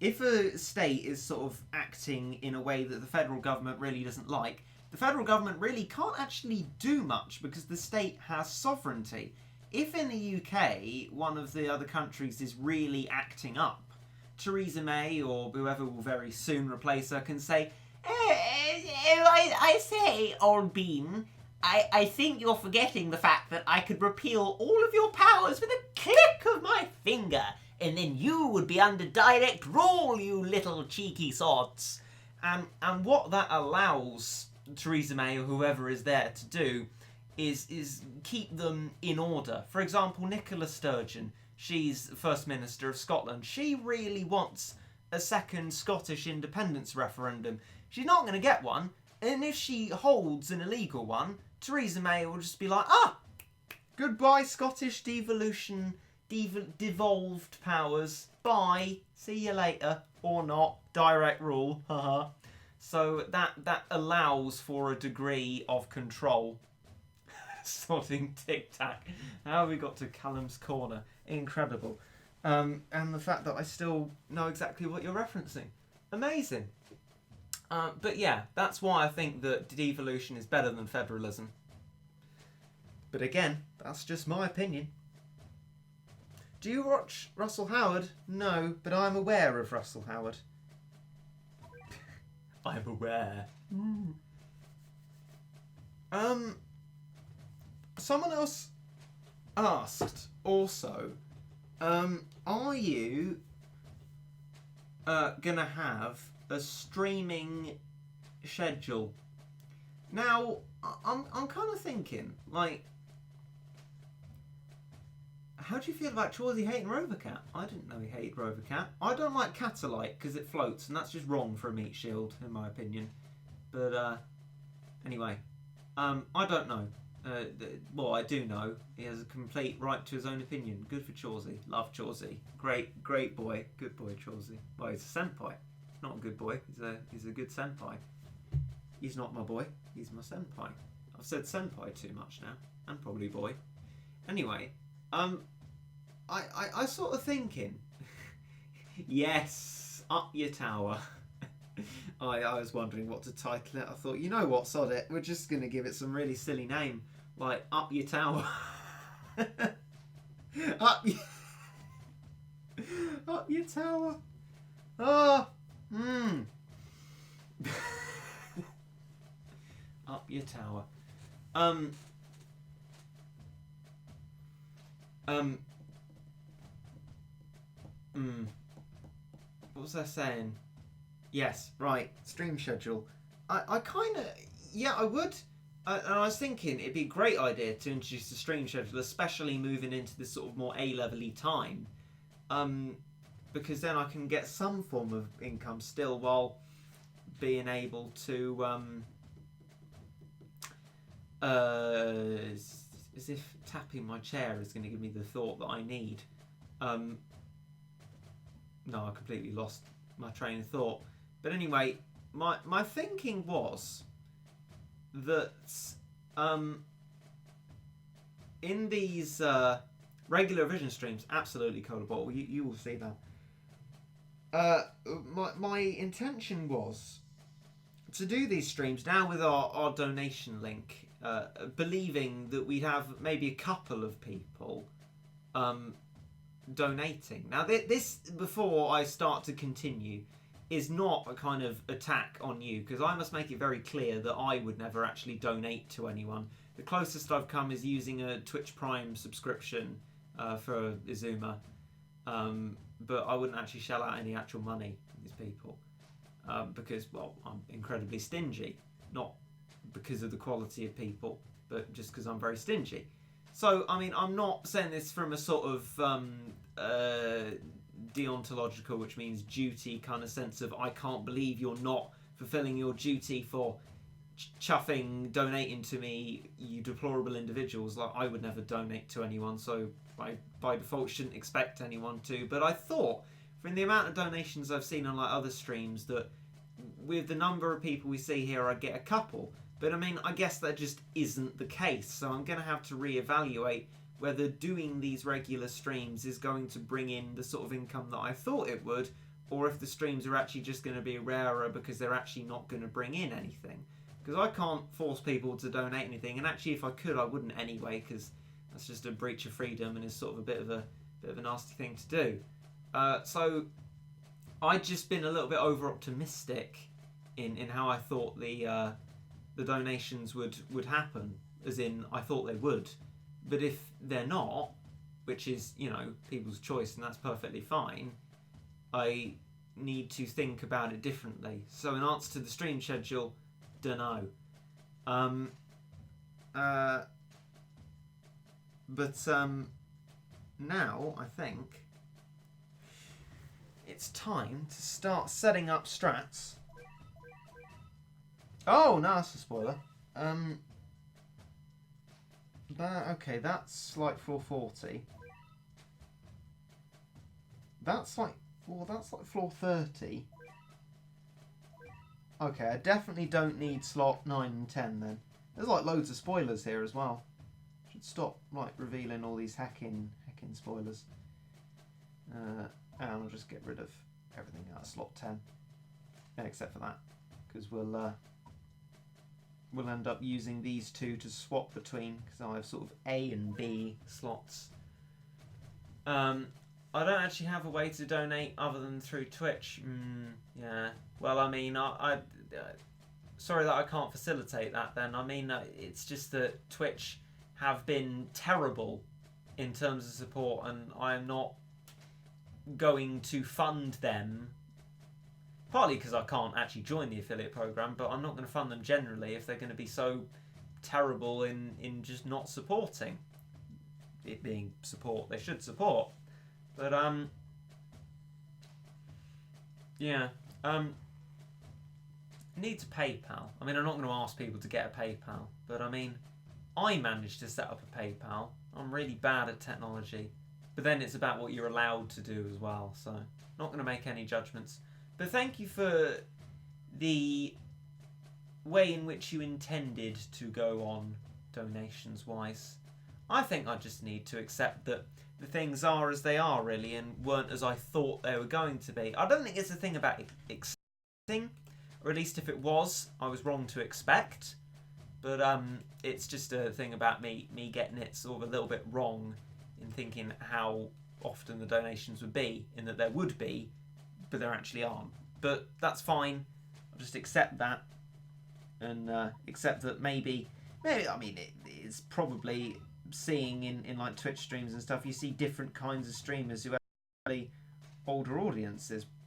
if a state is sort of acting in a way that the federal government really doesn't like, the federal government really can't actually do much because the state has sovereignty. If in the UK, one of the other countries is really acting up, Theresa May or whoever will very soon replace her can say, I say, old bean, I think you're forgetting the fact that I could repeal all of your powers with a click of my finger, and then you would be under direct rule, you little cheeky sods. And what that allows Theresa May or whoever is there to do is keep them in order. For example, Nicola Sturgeon, she's First Minister of Scotland. She really wants a second Scottish independence referendum. She's not going to get one, and if she holds an illegal one, Theresa May will just be like, goodbye Scottish devolution, devolved powers, bye, see you later, or not, direct rule, haha. So that allows for a degree of control. Sorting tic-tac. How have we got to Callum's Corner? Incredible. And the fact that I still know exactly what you're referencing. Amazing. But yeah, that's why I think that devolution is better than federalism. But again, that's just my opinion. Do you watch Russell Howard? No, but I'm aware of Russell Howard. I'm aware. Someone else asked also, are you gonna have a streaming schedule? Now, I'm kind of thinking, like, How do you feel about Chawsey hating Rovercat? I didn't know he hated Rovercat. I don't like Catalite because it floats, and that's just wrong for a meat shield, in my opinion. But anyway, I don't know. Well, I do know. He has a complete right to his own opinion. Good for Chawsey. Love Chawsey. Great boy. Good boy, Chawsey. Well, he's a senpai. Not a good boy. He's a good senpai. He's not my boy. He's my senpai. I've said senpai too much now, and probably boy. Anyway, I sort of thinking. Yes, up your tower. I was wondering what to title it. I thought, you know what, sod it. We're just gonna give it some really silly name, like Up Your Tower. Up your tower. Oh, Up your tower. What was I saying? Yes, right. Stream schedule. I kind of... Yeah, I would. And I was thinking it'd be a great idea to introduce the stream schedule, especially moving into this sort of more A-level-y time. Because then I can get some form of income still while being able to... as if tapping my chair is going to give me the thought that I need. No, I completely lost my train of thought. But anyway, my thinking was that in these regular vision streams, absolutely Cola Bottle, you will see that. My intention was to do these streams now with our donation link, believing that we'd have maybe a couple of people donating. Now this, before I start to continue, is not a kind of attack on you, because I must make it very clear that I would never actually donate to anyone. The closest I've come is using a Twitch Prime subscription for Izuma, but I wouldn't actually shell out any actual money to these people, because, well, I'm incredibly stingy. Not because of the quality of people, but just because I'm very stingy. So, I mean, I'm not saying this from a sort of deontological, which means duty kind of sense of I can't believe you're not fulfilling your duty for donating to me, you deplorable individuals. Like, I would never donate to anyone, so by default shouldn't expect anyone to. But I thought, from the amount of donations I've seen on like other streams, that with the number of people we see here, I'd get a couple. But I mean, I guess that just isn't the case, so I'm going to have to reevaluate whether doing these regular streams is going to bring in the sort of income that I thought it would, or if the streams are actually just going to be rarer because they're actually not going to bring in anything. Because I can't force people to donate anything, and actually if I could I wouldn't anyway, because that's just a breach of freedom and is sort of a bit of a nasty thing to do. So I'd just been a little bit over optimistic in how I thought the donations would happen, as in I thought they would. But if they're not, which is, you know, people's choice, and that's perfectly fine, I need to think about it differently. So in answer to the stream schedule, dunno. But now I think it's time to start setting up strats. Oh, no, that's a spoiler. Okay, that's like 440. That's like floor 30. Okay, I definitely don't need slot 9 and 10 then. There's like loads of spoilers here as well. Should stop like revealing all these hacking spoilers. And I'll just get rid of everything out of slot 10, except for that, because we'll end up using these two to swap between, because I have sort of A and B slots. I don't actually have a way to donate other than through Twitch. Yeah. Well, I mean, I sorry that I can't facilitate that then. I mean, it's just that Twitch have been terrible in terms of support, and I'm not going to fund them. Partly because I can't actually join the affiliate program, but I'm not going to fund them generally if they're going to be so terrible in just not supporting. it being support. They should support. But, yeah. Need to PayPal. I mean, I'm not going to ask people to get a PayPal, but I mean, I managed to set up a PayPal. I'm really bad at technology. But then it's about what you're allowed to do as well, so not going to make any judgments. But thank you for the way in which you intended to go on donations-wise. I think I just need to accept that the things are as they are, really, and weren't as I thought they were going to be. I don't think it's a thing about expecting, or at least if it was, I was wrong to expect. But it's just a thing about me getting it sort of a little bit wrong in thinking how often the donations would be, in that there would be, but there actually aren't. But that's fine. I'll just accept that, and accept that maybe I mean, it's probably seeing in like Twitch streams and stuff, you see different kinds of streamers who have older audiences.